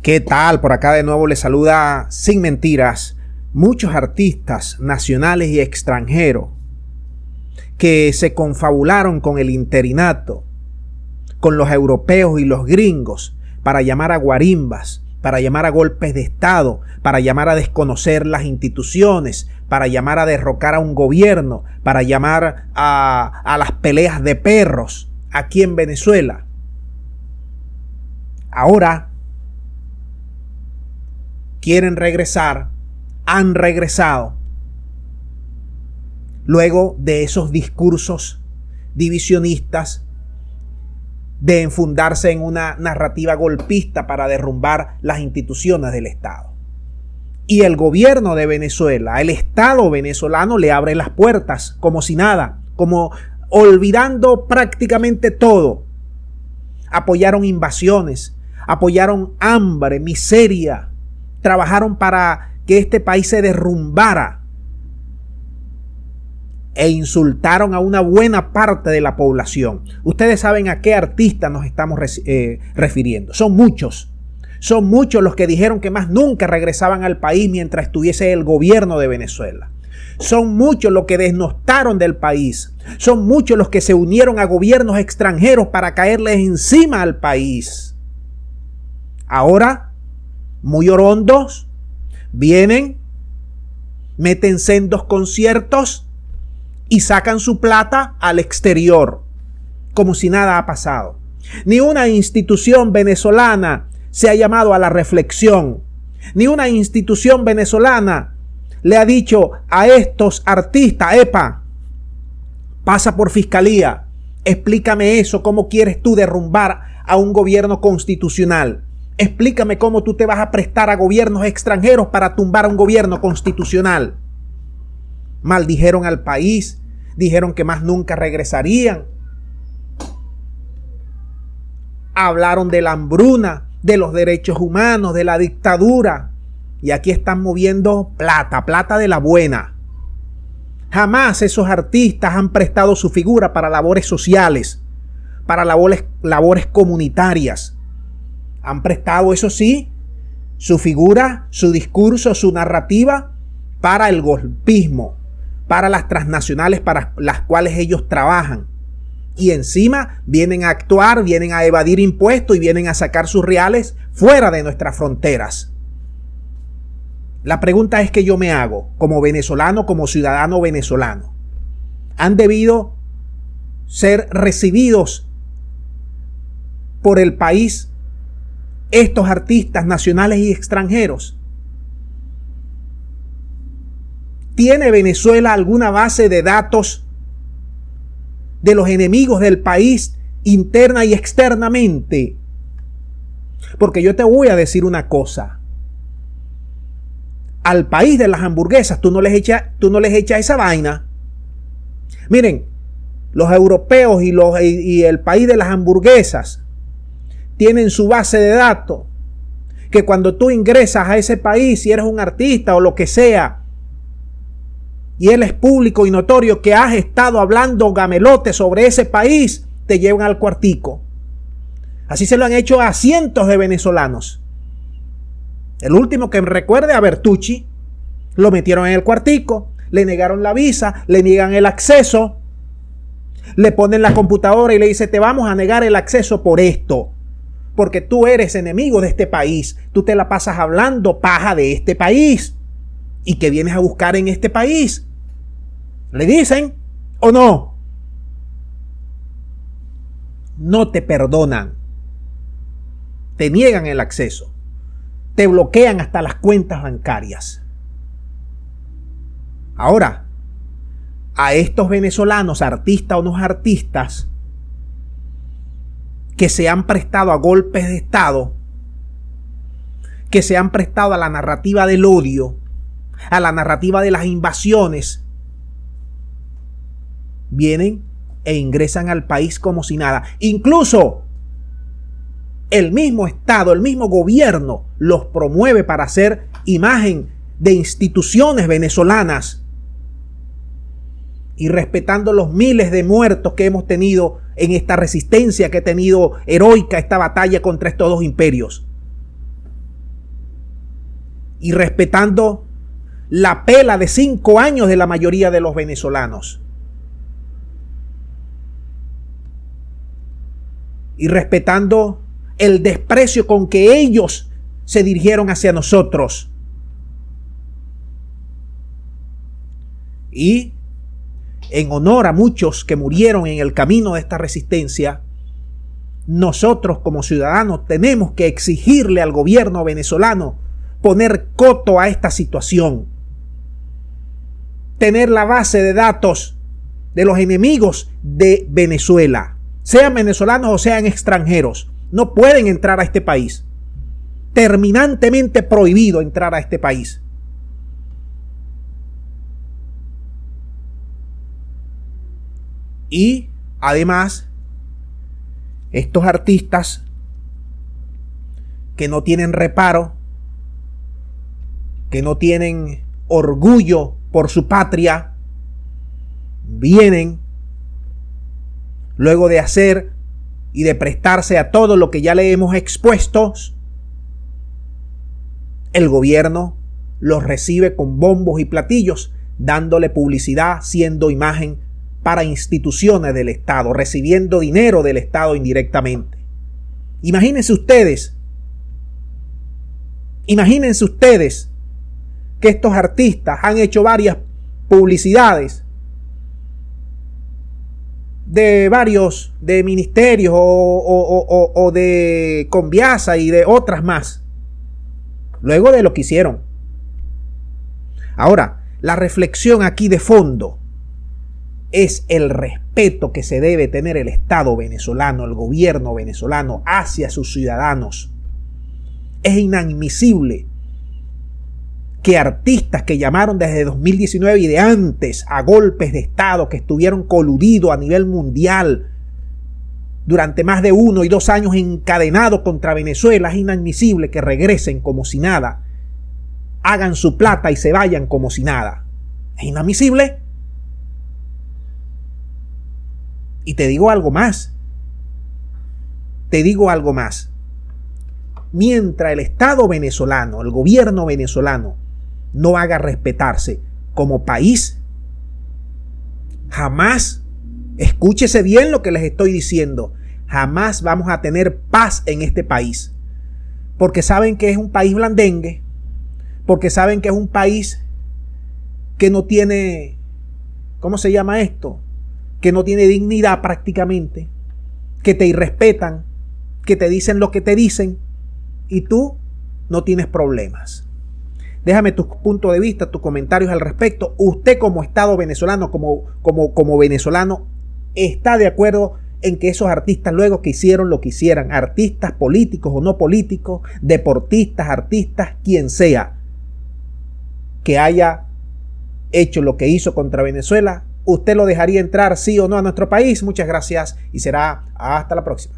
¿Qué tal? Por acá de nuevo les saluda Sin Mentiras. Muchos artistas nacionales y extranjeros que se confabularon con el interinato, con los europeos y los gringos, para llamar a guarimbas, para llamar a golpes de Estado, para llamar a desconocer las instituciones, para llamar a derrocar a un gobierno, para llamar a las peleas de perros aquí en Venezuela. Ahora quieren regresar, han regresado, luego de esos discursos divisionistas, de enfundarse en una narrativa golpista para derrumbar las instituciones del Estado. Y el gobierno de Venezuela, el Estado venezolano, le abre las puertas como si nada, como olvidando prácticamente todo. Apoyaron invasiones, apoyaron hambre, miseria, trabajaron para que este país se derrumbara e insultaron a una buena parte de la población. Ustedes saben a qué artistas nos estamos refiriendo. Son muchos los que dijeron que más nunca regresaban al país mientras estuviese el gobierno de Venezuela. Son muchos los que desnotaron del país. Son muchos los que se unieron a gobiernos extranjeros para caerles encima al país. Ahora, muy orondos, vienen, meten sendos conciertos y sacan su plata al exterior, como si nada ha pasado. Ni una institución venezolana se ha llamado a la reflexión. Ni una institución venezolana le ha dicho a estos artistas: epa, pasa por fiscalía, explícame eso, cómo quieres tú derrumbar a un gobierno constitucional. Explícame cómo tú te vas a prestar a gobiernos extranjeros para tumbar a un gobierno constitucional. Maldijeron al país, dijeron que más nunca regresarían. Hablaron de la hambruna, de los derechos humanos, de la dictadura. Y aquí están moviendo plata de la buena. Jamás esos artistas han prestado su figura para labores sociales, para labores comunitarias. Han prestado, eso sí, su figura, su discurso, su narrativa para el golpismo, para las transnacionales para las cuales ellos trabajan. Y encima vienen a actuar, vienen a evadir impuestos y vienen a sacar sus reales fuera de nuestras fronteras. La pregunta es que yo me hago como venezolano, como ciudadano venezolano. ¿Han debido ser recibidos por el país estos artistas nacionales y extranjeros? ¿Tiene Venezuela alguna base de datos de los enemigos del país interna y externamente? Porque yo te voy a decir una cosa. Al país de las hamburguesas tú no les echas esa vaina. Miren, los europeos y el país de las hamburguesas tienen su base de datos, que cuando tú ingresas a ese país, si eres un artista o lo que sea, y él es público y notorio que has estado hablando gamelote sobre ese país, te llevan al cuartico. Así se lo han hecho a cientos de venezolanos. El último que me recuerde, a Bertucci, lo metieron en el cuartico, le negaron la visa, le niegan el acceso, le ponen la computadora y le dicen: te vamos a negar el acceso por esto, porque tú eres enemigo de este país, tú te la pasas hablando paja de este país. ¿Y qué vienes a buscar en este país? ¿Le dicen o no? No te perdonan. Te niegan el acceso. Te bloquean hasta las cuentas bancarias. Ahora, a estos venezolanos, artistas o no artistas, que se han prestado a golpes de Estado, que se han prestado a la narrativa del odio, a la narrativa de las invasiones, vienen e ingresan al país como si nada. Incluso el mismo Estado, el mismo gobierno los promueve para hacer imagen de instituciones venezolanas, y respetando los miles de muertos que hemos tenido en esta resistencia que ha tenido heroica esta batalla contra estos dos imperios. y respetando la pela de 5 años de la mayoría de los venezolanos. Y respetando el desprecio con que ellos se dirigieron hacia nosotros. Y en honor a muchos que murieron en el camino de esta resistencia, nosotros como ciudadanos tenemos que exigirle al gobierno venezolano poner coto a esta situación. Tener la base de datos de los enemigos de Venezuela, sean venezolanos o sean extranjeros. No pueden entrar a este país. Terminantemente prohibido entrar a este país. Y además, estos artistas que no tienen reparo, que no tienen orgullo por su patria, vienen luego de hacer y de prestarse a todo lo que ya le hemos expuesto. El gobierno los recibe con bombos y platillos, dándole publicidad, siendo imagen para instituciones del Estado, recibiendo dinero del Estado indirectamente. Imagínense ustedes que estos artistas han hecho varias publicidades de ministerios o de Conviasa y de otras más, luego de lo que hicieron. Ahora, la reflexión aquí de fondo es el respeto que se debe tener el Estado venezolano, el gobierno venezolano hacia sus ciudadanos. Es inadmisible que artistas que llamaron desde 2019 y de antes a golpes de Estado, que estuvieron coludidos a nivel mundial durante más de 1 y 2 años encadenados contra Venezuela, es inadmisible que regresen como si nada, hagan su plata y se vayan como si nada. Es inadmisible. Y te digo algo más. Mientras el Estado venezolano, el gobierno venezolano, no haga respetarse como país, jamás, escúchese bien lo que les estoy diciendo, jamás vamos a tener paz en este país. Porque saben que es un país blandengue, porque saben que es un país que no tiene, ¿cómo se llama esto? Que no tiene dignidad prácticamente, que te irrespetan, que te dicen lo que te dicen y tú no tienes problemas. Déjame tus puntos de vista, tus comentarios al respecto. Usted como Estado venezolano, como venezolano, ¿está de acuerdo en que esos artistas luego que hicieron lo que hicieran, artistas políticos o no políticos, deportistas, artistas, quien sea, que haya hecho lo que hizo contra Venezuela, usted lo dejaría entrar sí o no a nuestro país? Muchas gracias y será hasta la próxima.